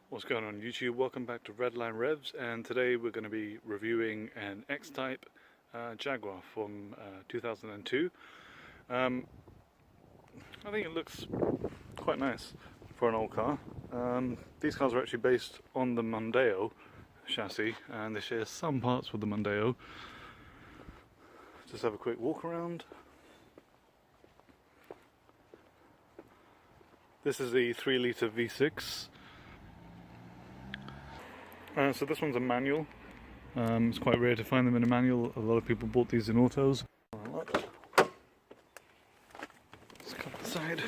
What's going on YouTube? Welcome back to Redline Revs, and today we're going to be reviewing an X Type Jaguar from 2002. I think it looks quite nice for an old car. These cars are actually based on the Mondeo chassis, and they share some parts with the Mondeo. Just have a quick walk around. This is the 3-litre V6. So this one's a manual. It's quite rare to find them in a manual. A lot of people bought these in autos. Let's come inside.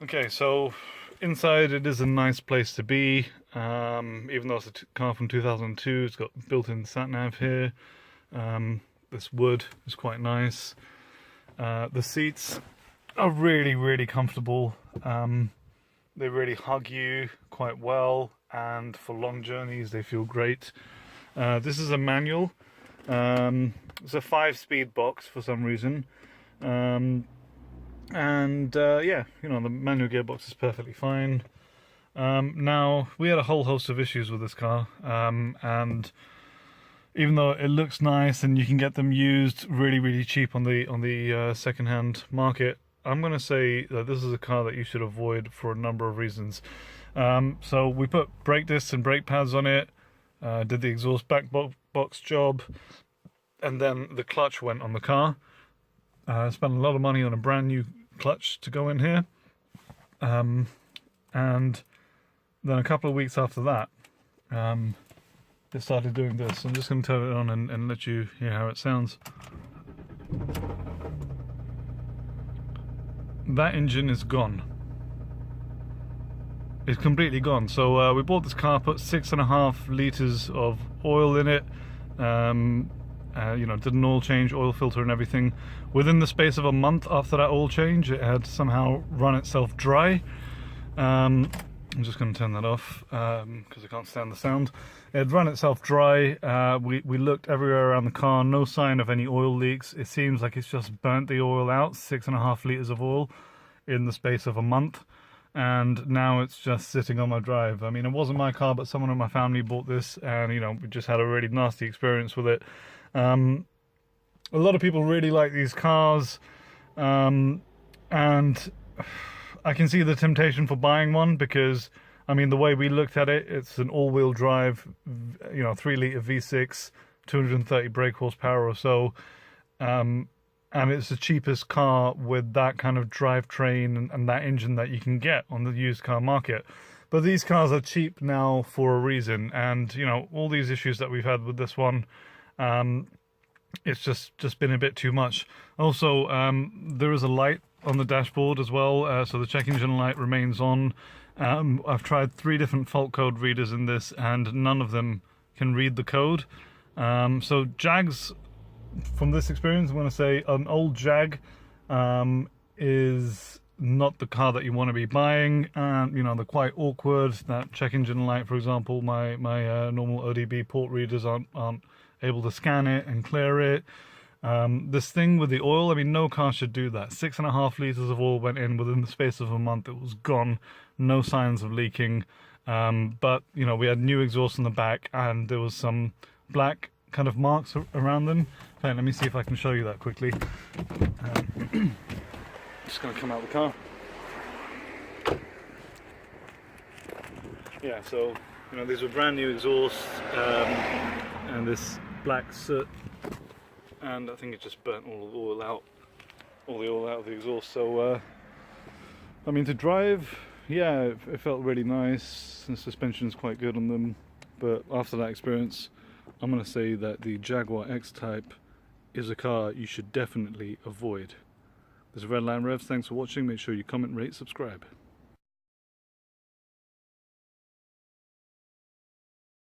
Okay, so inside it is a nice place to be. Even though it's a car from 2002, it's got built-in Sat-Nav here. This wood is quite nice. The seats are really comfortable. They really hug you quite well, and for long journeys they feel great. This is a manual. It's a 5-speed box for some reason, yeah, you know, the manual gearbox is perfectly fine. Now, we had a whole host of issues with this car, and even though it looks nice and you can get them used really cheap on the second-hand market, I'm going to say that this is a car that you should avoid for a number of reasons. So we put brake discs and brake pads on it, did the exhaust back box job, and then the clutch went on the car. Spent a lot of money on a brand new clutch to go in here, and then a couple of weeks after that, it started doing this. I'm just going to turn it on and let you hear how it sounds. That engine is gone. It's completely gone. So we bought this car, put 6.5 litres of oil in it, you know, did an oil change, oil filter and everything. Within the space of a month after that oil change, it had somehow run itself dry. I'm just going to turn that off because I can't stand the sound. It had run itself dry. We looked everywhere around the car, no sign of any oil leaks. It seems like it's just burnt the oil out, 6.5 litres of oil in the space of a month. And now it's just sitting on my drive. I mean, it wasn't my car, but someone in my family bought this, and you know, we just had a really nasty experience with it. A lot of people really like these cars, and I can see the temptation for buying one because, I mean, the way we looked at it, it's an all-wheel drive, you know, 3-litre V6, 230 brake horsepower or so, and it's the cheapest car with that kind of drivetrain and that engine that you can get on the used car market. But these cars are cheap now for a reason, and you know, all these issues that we've had with this one, it's just been a bit too much. Also, there is a light on the dashboard as well, so the check engine light remains on. I've tried 3 different fault code readers in this, and none of them can read the code. So Jags, from this experience, I'm going to say an old Jag is not the car that you want to be buying. You know, they're quite awkward. That check engine light, for example, my normal ODB port readers aren't able to scan it and clear it. This thing with the oil, I mean, no car should do that. 6.5 litres of oil went in within the space of a month. It was gone. No signs of leaking. But, you know, we had new exhaust in the back, and there was some black kind of marks around them. Okay, let me see if I can show you that quickly. Just going to come out of the car. Yeah, so, you know, these were brand new exhausts, and this black soot, and I think it just burnt all the oil out of the exhaust. So I mean, to drive, yeah, it felt really nice, and the suspension's quite good on them. But after that experience, I'm going to say that the Jaguar X Type is a car you should definitely avoid. This is Redline Revs. Thanks for watching. Make sure you comment, rate, subscribe.